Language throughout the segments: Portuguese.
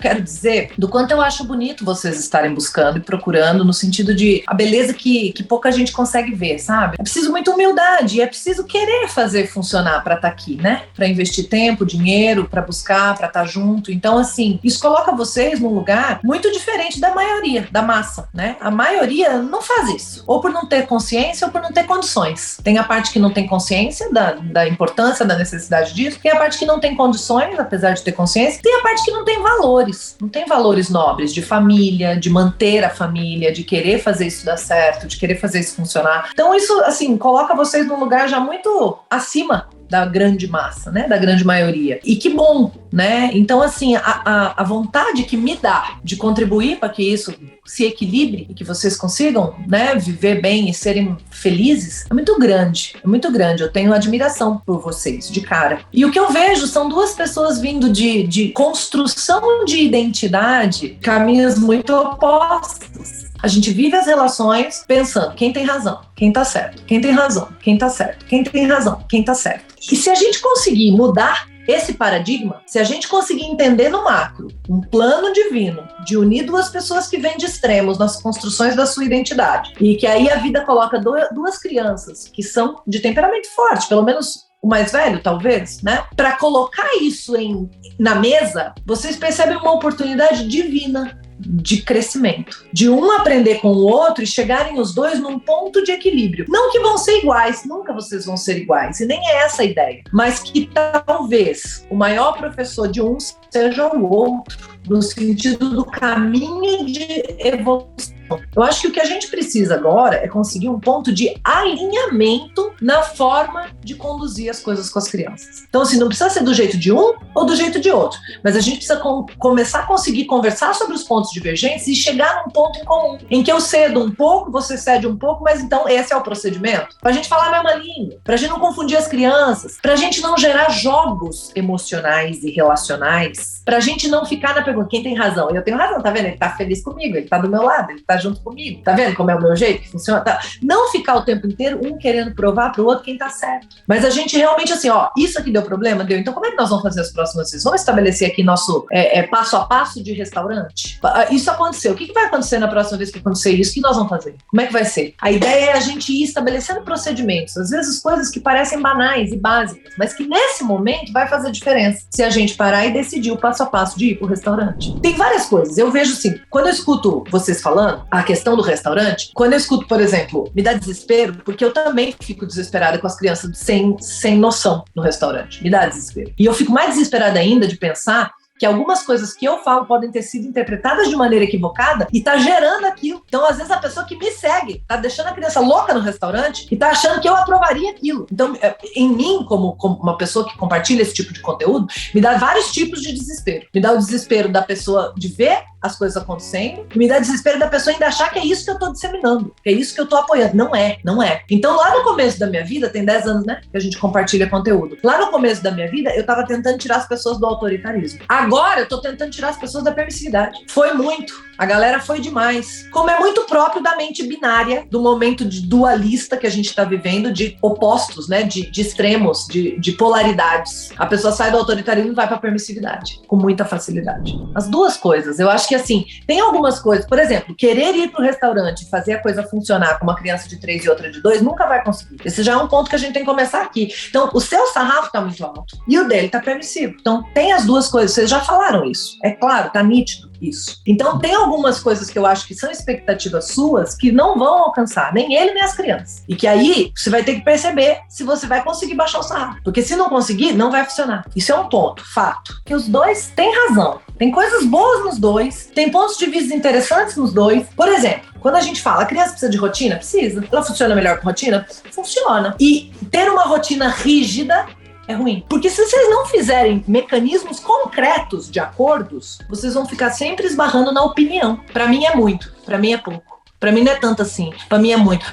quero dizer do quanto eu acho bonito vocês estarem buscando e procurando, no sentido de a beleza que pouca gente consegue ver, sabe? É preciso muita humildade, é preciso querer fazer funcionar para estar aqui, né? Para investir tempo, dinheiro, para buscar, para estar junto. Então, assim, isso coloca vocês num lugar muito diferente da maioria, da massa, né? A maioria não faz isso, ou por não ter consciência ou por não ter condições. Tem a parte que não tem consciência da importância, da necessidade disso, tem a parte que não tem condições, apesar de ter consciência, tem a parte que não tem valores nobres de família, de manter a família, de querer fazer isso dar certo, de querer fazer isso funcionar. Então isso, assim, coloca vocês num lugar já muito acima da grande massa, né, da grande maioria. E que bom, né? Então, assim, a vontade que me dá de contribuir para que isso se equilibre e que vocês consigam, né, viver bem e serem felizes é muito grande, é muito grande. Eu tenho admiração por vocês, de cara. E o que eu vejo são duas pessoas vindo de construção de identidade, caminhos muito opostos. A gente vive as relações pensando quem tem razão, quem tá certo, quem tem razão, quem tá certo, quem tem razão, quem tá certo. E se a gente conseguir mudar esse paradigma, se a gente conseguir entender no macro um plano divino de unir duas pessoas que vêm de extremos nas construções da sua identidade, e que aí a vida coloca duas crianças que são de temperamento forte, pelo menos o mais velho, talvez, né? Para colocar isso na mesa, vocês percebem uma oportunidade divina de crescimento, de um aprender com o outro e chegarem os dois num ponto de equilíbrio. Não que vão ser iguais, nunca vocês vão ser iguais, e nem é essa a ideia, mas que talvez o maior professor de um seja o outro, no sentido do caminho de evolução. Eu acho que o que a gente precisa agora é conseguir um ponto de alinhamento na forma de conduzir as coisas com as crianças. Então, assim, não precisa ser do jeito de um ou do jeito de outro, mas a gente precisa começar a conseguir conversar sobre os pontos divergentes e chegar num ponto em comum, em que eu cedo um pouco, você cede um pouco, mas então esse é o procedimento? Pra gente falar a mesma língua, pra gente não confundir as crianças, pra gente não gerar jogos emocionais e relacionais, pra gente não ficar na pergunta, quem tem razão? Eu tenho razão, tá vendo? Ele tá feliz comigo, ele tá do meu lado, ele tá junto comigo, tá vendo como é o meu jeito que funciona? Tá? Não ficar o tempo inteiro um querendo provar pro outro quem tá certo. Mas a gente realmente, assim, ó, isso aqui deu problema? Deu. Então como é que nós vamos fazer as próximas vezes? Vamos estabelecer aqui nosso passo a passo de restaurante? Isso aconteceu. O que vai acontecer na próxima vez que acontecer isso? O que nós vamos fazer? Como é que vai ser? A ideia é a gente ir estabelecendo procedimentos, às vezes coisas que parecem banais e básicas, mas que nesse momento vai fazer diferença se a gente parar e decidir o passo a passo de ir pro restaurante. Tem várias coisas. Eu vejo assim, quando eu escuto vocês falando a questão do restaurante, quando eu escuto, por exemplo, me dá desespero, porque eu também fico desesperada com as crianças sem noção no restaurante. Me dá desespero. E eu fico mais desesperada ainda de pensar que algumas coisas que eu falo podem ter sido interpretadas de maneira equivocada e tá gerando aquilo. Então, às vezes, a pessoa que me segue tá deixando a criança louca no restaurante e tá achando que eu aprovaria aquilo. Então, em mim, como uma pessoa que compartilha esse tipo de conteúdo, me dá vários tipos de desespero. Me dá o desespero da pessoa de ver as coisas acontecendo, me dá desespero da pessoa ainda achar que é isso que eu tô disseminando, que é isso que eu tô apoiando. Não é. Então, lá no começo da minha vida, tem 10 anos, né, que a gente compartilha conteúdo. Lá no começo da minha vida, eu tava tentando tirar as pessoas do autoritarismo. Agora, eu tô tentando tirar as pessoas da permissividade. Foi muito. A galera foi demais. Como é muito próprio da mente binária, do momento de dualista que a gente tá vivendo, de opostos, né, de extremos, de polaridades. A pessoa sai do autoritarismo e vai pra permissividade, com muita facilidade. As duas coisas. Eu acho que, assim, tem algumas coisas, por exemplo, querer ir pro restaurante e fazer a coisa funcionar com uma criança de 3 e outra de 2, nunca vai conseguir. Esse já é um ponto que a gente tem que começar aqui. Então, o seu sarrafo tá muito alto e o dele tá permissivo. Então, tem as duas coisas. Vocês já falaram isso. É claro, tá nítido isso. Então, tem algumas coisas que eu acho que são expectativas suas que não vão alcançar, nem ele, nem as crianças. E que aí, você vai ter que perceber se você vai conseguir baixar o sarrafo. Porque se não conseguir, não vai funcionar. Isso é um ponto, fato. Que os dois têm razão. Tem coisas boas nos dois, tem pontos de vista interessantes nos dois. Por exemplo, quando a gente fala, a criança precisa de rotina? Precisa. Ela funciona melhor com rotina? Funciona. E ter uma rotina rígida é ruim. Porque se vocês não fizerem mecanismos concretos de acordos, vocês vão ficar sempre esbarrando na opinião. Pra mim é muito, pra mim é pouco. Pra mim não é tanto assim, pra mim é muito.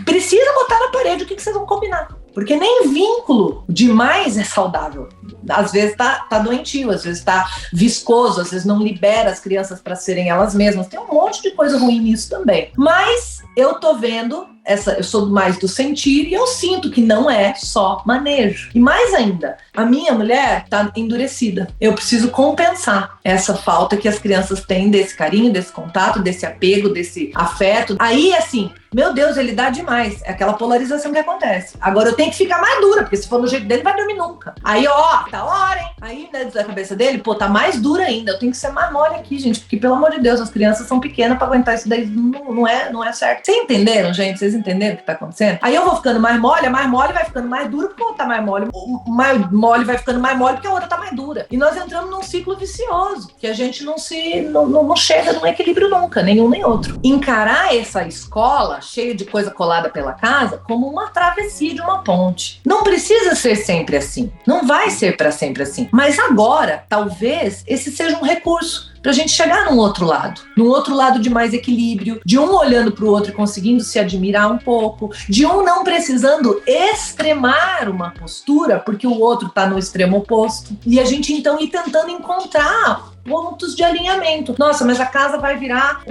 Precisa botar na parede o que vocês vão combinar. Porque nem vínculo demais é saudável. Às vezes tá doentio, às vezes tá viscoso, às vezes não libera as crianças para serem elas mesmas. Tem um monte de coisa ruim nisso também. Mas eu tô vendo eu sou mais do sentir e eu sinto que não é só manejo. E mais ainda, a minha mulher tá endurecida. Eu preciso compensar essa falta que as crianças têm desse carinho, desse contato, desse apego, desse afeto. Aí, assim, meu Deus, ele dá demais. É aquela polarização que acontece. Agora eu tenho que ficar mais dura, porque se for no jeito dele, vai dormir nunca. Aí, ó, tá hora, hein? Aí, dentro da cabeça dele, pô, tá mais dura ainda. Eu tenho que ser mais mole aqui, gente, porque, pelo amor de Deus, as crianças são pequenas pra aguentar isso daí. Não é certo. Vocês entenderam, gente? Vocês entenderam o que tá acontecendo? Aí eu vou ficando mais mole, a mais mole vai ficando mais dura porque o outro tá mais mole. O mais mole vai ficando mais mole porque a outra tá mais dura. E nós entramos num ciclo vicioso, que a gente não chega num equilíbrio nunca, nenhum nem outro. Encarar essa escola cheia de coisa colada pela casa como uma travessia de uma ponte. Não precisa ser sempre assim. Não vai ser para sempre assim. Mas agora, talvez, esse seja um recurso pra gente chegar num outro lado de mais equilíbrio, de um olhando pro outro e conseguindo se admirar um pouco, de um não precisando extremar uma postura porque o outro tá no extremo oposto. E a gente então ir tentando encontrar pontos de alinhamento. Nossa, mas a casa vai virar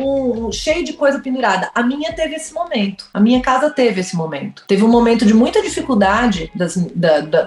cheio de coisa pendurada. A minha teve esse momento. A minha casa teve esse momento. Teve um momento de muita dificuldade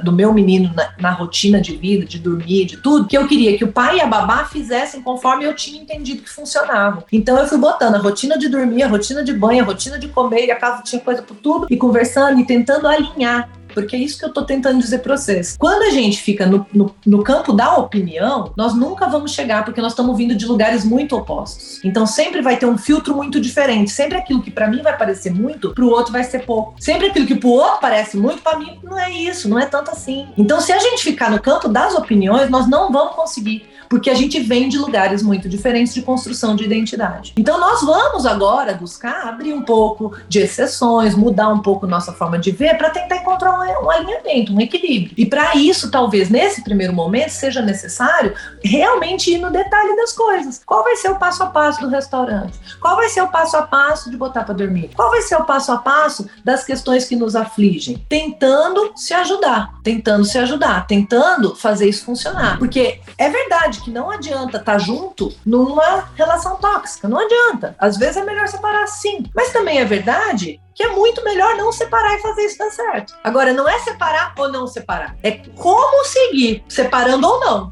do meu menino na rotina de vida, de dormir, de tudo, que eu queria que o pai e a babá fizessem conforme eu tinha entendido que funcionava. Então eu fui botando a rotina de dormir, a rotina de banho, a rotina de comer, e a casa tinha coisa por tudo, e conversando e tentando alinhar. Porque é isso que eu tô tentando dizer pra vocês. Quando a gente fica no campo da opinião, nós nunca vamos chegar, porque nós estamos vindo de lugares muito opostos. Então sempre vai ter um filtro muito diferente. Sempre aquilo que pra mim vai parecer muito, pro outro vai ser pouco. Sempre aquilo que pro outro parece muito, pra mim não é isso, não é tanto assim. Então se a gente ficar no campo das opiniões, nós não vamos conseguir, porque a gente vem de lugares muito diferentes de construção de identidade. Então nós vamos agora buscar abrir um pouco de exceções, mudar um pouco nossa forma de ver, para tentar encontrar um alinhamento, um equilíbrio. E para isso, talvez nesse primeiro momento, seja necessário realmente ir no detalhe das coisas. Qual vai ser o passo a passo do restaurante? Qual vai ser o passo a passo de botar para dormir? Qual vai ser o passo a passo das questões que nos afligem? Tentando se ajudar, tentando fazer isso funcionar. Porque é verdade que não adianta estar junto numa relação tóxica, não adianta. Às vezes é melhor separar sim, mas também é verdade que é muito melhor não separar e fazer isso dar certo. Agora, não é separar ou não separar, é como seguir, separando ou não.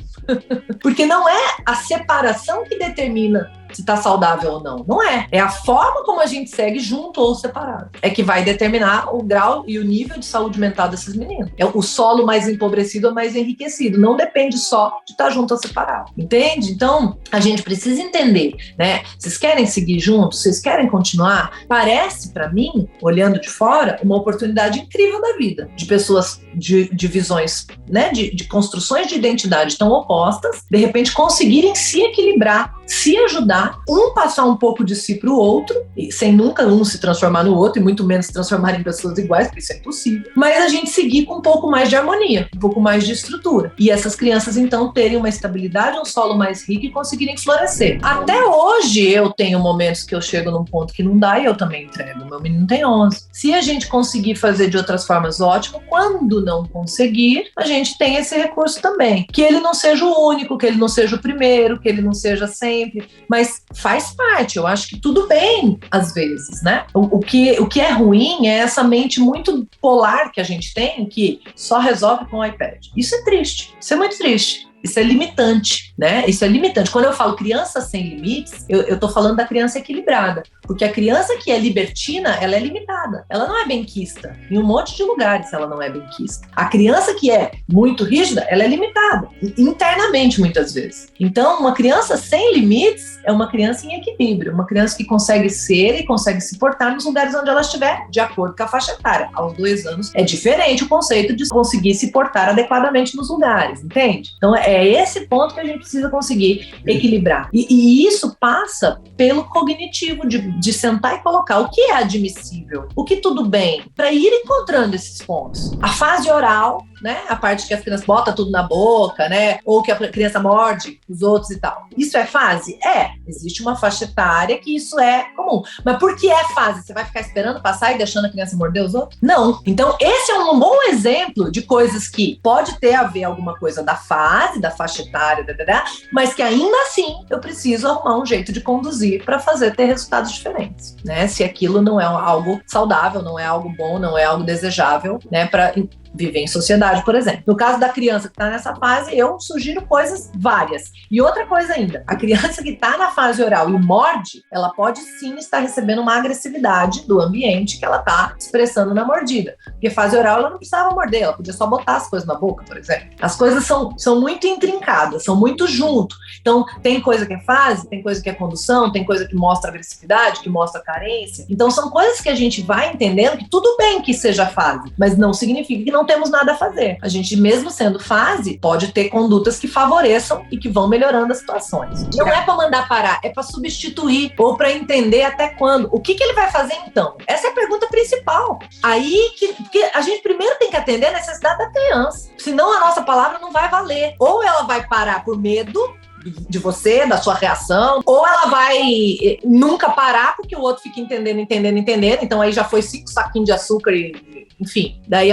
Porque não é a separação que determina se tá saudável ou não. Não é. É a forma como a gente segue junto ou separado. É que vai determinar o grau e o nível de saúde mental desses meninos. É o solo mais empobrecido ou mais enriquecido. Não depende só de estar junto ou separado. Entende? Então, a gente precisa entender, né? Vocês querem seguir juntos? Vocês querem continuar? Parece, pra mim, olhando de fora, uma oportunidade incrível da vida. De pessoas de visões, né? De construções de identidade tão opostas, de repente conseguirem se equilibrar, se ajudar, um passar um pouco de si para o outro, sem nunca um se transformar no outro, e muito menos se transformar em pessoas iguais, porque isso é impossível, mas a gente seguir com um pouco mais de harmonia, um pouco mais de estrutura. E essas crianças, então, terem uma estabilidade, um solo mais rico e conseguirem florescer. Até hoje, eu tenho momentos que eu chego num ponto que não dá e eu também entrego. Meu menino tem 11. Se a gente conseguir fazer de outras formas, ótimo. Quando não conseguir, a gente tem esse recurso também. Que ele não seja o único, que ele não seja o primeiro, que ele não seja sempre, mas faz parte. Eu acho que tudo bem, às vezes, né? O que é ruim é essa mente muito polar que a gente tem, que só resolve com o iPad. Isso é triste. Isso é muito triste. Isso é limitante, né? Isso é limitante. Quando eu falo criança sem limites, eu tô falando da criança equilibrada. Porque a criança que é libertina, ela é limitada. Ela não é benquista. Em um monte de lugares ela não é benquista. A criança que é muito rígida, ela é limitada. Internamente, muitas vezes. Então, uma criança sem limites é uma criança em equilíbrio. Uma criança que consegue ser e consegue se portar nos lugares onde ela estiver, de acordo com a faixa etária. Aos 2 anos, é diferente o conceito de conseguir se portar adequadamente nos lugares, entende? Então, é esse ponto que a gente precisa conseguir equilibrar. E isso passa pelo cognitivo, de sentar e colocar o que é admissível, o que tudo bem, para ir encontrando esses pontos. A fase oral né? A parte que as crianças botam tudo na boca, né? Ou que a criança morde os outros e tal. Isso é fase? Existe uma faixa etária que isso é comum. Mas por que é fase? Você vai ficar esperando passar e deixando a criança morder os outros? Não. Então, esse é um bom exemplo de coisas que pode ter a ver alguma coisa da fase, da faixa etária, mas que ainda assim eu preciso arrumar um jeito de conduzir para fazer ter resultados diferentes, né? Se aquilo não é algo saudável, não é algo bom, não é algo desejável, né? Para viver em sociedade, por exemplo. No caso da criança que está nessa fase, eu sugiro coisas várias. E outra coisa ainda, a criança que está na fase oral e morde, ela pode sim estar recebendo uma agressividade do ambiente que ela está expressando na mordida. Porque fase oral ela não precisava morder, ela podia só botar as coisas na boca, por exemplo. As coisas são muito intrincadas, são muito junto. Então, tem coisa que é fase, tem coisa que é condução, tem coisa que mostra agressividade, que mostra carência. Então, são coisas que a gente vai entendendo que tudo bem que seja fase, mas não significa que não temos nada a fazer. A gente, mesmo sendo fase, pode ter condutas que favoreçam e que vão melhorando as situações. Não é para mandar parar, é para substituir ou para entender até quando. O que ele vai fazer então? Essa é a pergunta principal. Aí que a gente primeiro tem que atender a necessidade da criança. Senão a nossa palavra não vai valer. Ou ela vai parar por medo de você, da sua reação, ou ela vai nunca parar porque o outro fica entendendo, então aí já foi 5 saquinhos de açúcar e, enfim, daí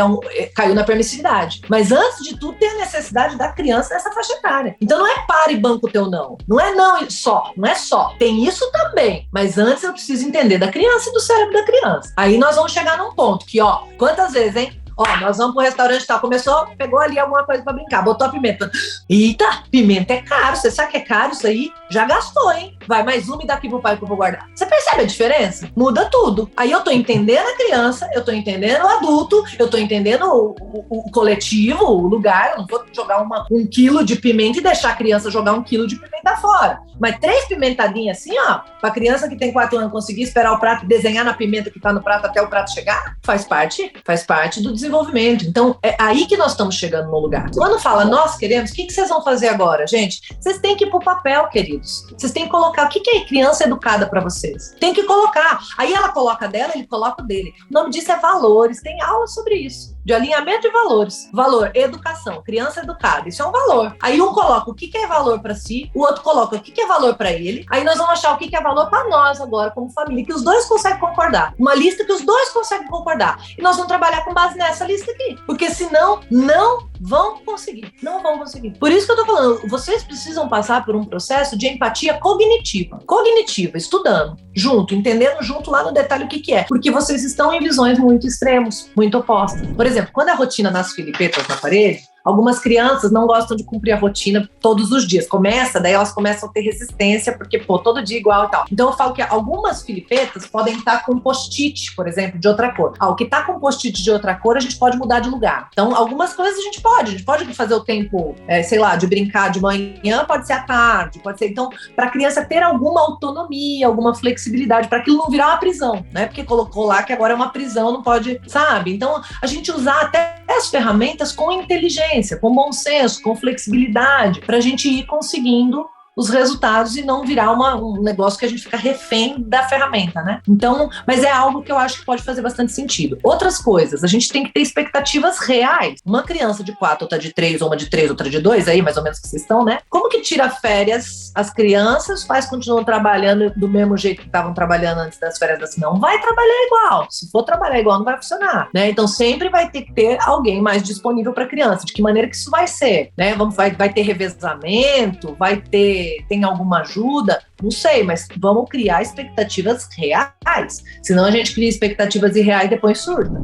caiu na permissividade. Mas antes de tudo tem a necessidade da criança nessa faixa etária. Então não é para e banco o teu não. Não é não só, não é só. Tem isso também, mas antes eu preciso entender da criança e do cérebro da criança. Aí nós vamos chegar num ponto que, quantas vezes, hein? Nós vamos pro restaurante e tal. Começou, pegou ali alguma coisa pra brincar, botou a pimenta. Eita, pimenta é caro. Você sabe que é caro isso aí? Já gastou, hein? Vai mais uma e daqui pro pai que eu vou guardar. Você percebe a diferença? Muda tudo. Aí eu tô entendendo a criança, eu tô entendendo o adulto, eu tô entendendo o coletivo, o lugar. Eu não vou jogar 1 quilo de pimenta e deixar a criança jogar 1 quilo de pimenta fora. Mas 3 pimentadinhas assim, pra criança que tem 4 anos conseguir esperar o prato, desenhar na pimenta que tá no prato até o prato chegar, faz parte do desenvolvimento. Então, é aí que nós estamos chegando no lugar. Quando fala, nós queremos, o que vocês vão fazer agora, gente? Vocês têm que ir pro papel, queridos. Vocês têm que colocar o que é criança educada para vocês. Tem que colocar. Aí ela coloca dela, ele coloca o dele. O nome disso é valores. Tem aula sobre isso. De alinhamento de valores. Valor, educação, criança educada. Isso é um valor. Aí um coloca o que é valor para si, o outro coloca o que é valor para ele. Aí nós vamos achar o que é valor para nós agora, como família, que os dois conseguem concordar. Uma lista que os dois conseguem concordar. E nós vamos trabalhar com base nessa lista aqui. Porque senão, não vão conseguir. Não vão conseguir. Por isso que eu tô falando, vocês precisam passar por um processo de empatia cognitiva. Cognitiva, estudando, junto, entendendo junto lá no detalhe o que é. Porque vocês estão em visões muito extremos, muito opostas. Por exemplo, quando a rotina nas filipetas na parede, algumas crianças não gostam de cumprir a rotina todos os dias. Daí elas começam a ter resistência, porque, todo dia igual e tal. Então eu falo que algumas filipetas podem estar com post-it, por exemplo, de outra cor. O que está com post-it de outra cor, a gente pode mudar de lugar. Então, algumas coisas a gente pode fazer o tempo, de brincar de manhã, pode ser à tarde, pode ser. Então, para a criança ter alguma autonomia, alguma flexibilidade, para aquilo não virar uma prisão, né? Porque colocou lá que agora é uma prisão, não pode, sabe? Então, a gente usar até as ferramentas com inteligência, com bom senso, com flexibilidade, para a gente ir conseguindo os resultados e não virar um negócio que a gente fica refém da ferramenta, né? Então, mas é algo que eu acho que pode fazer bastante sentido. Outras coisas, a gente tem que ter expectativas reais. Uma criança de 4, outra de 3, ou uma de 3, outra de 2, aí mais ou menos que vocês estão, né? Como que tira férias as crianças, os pais continuam trabalhando do mesmo jeito que estavam trabalhando antes das férias? Não vai trabalhar igual. Se for trabalhar igual, não vai funcionar, né? Então, sempre vai ter que ter alguém mais disponível para a criança. De que maneira que isso vai ser, né? Vai ter revezamento, tem alguma ajuda? Não sei, mas vamos criar expectativas reais. Senão a gente cria expectativas irreais e depois surta.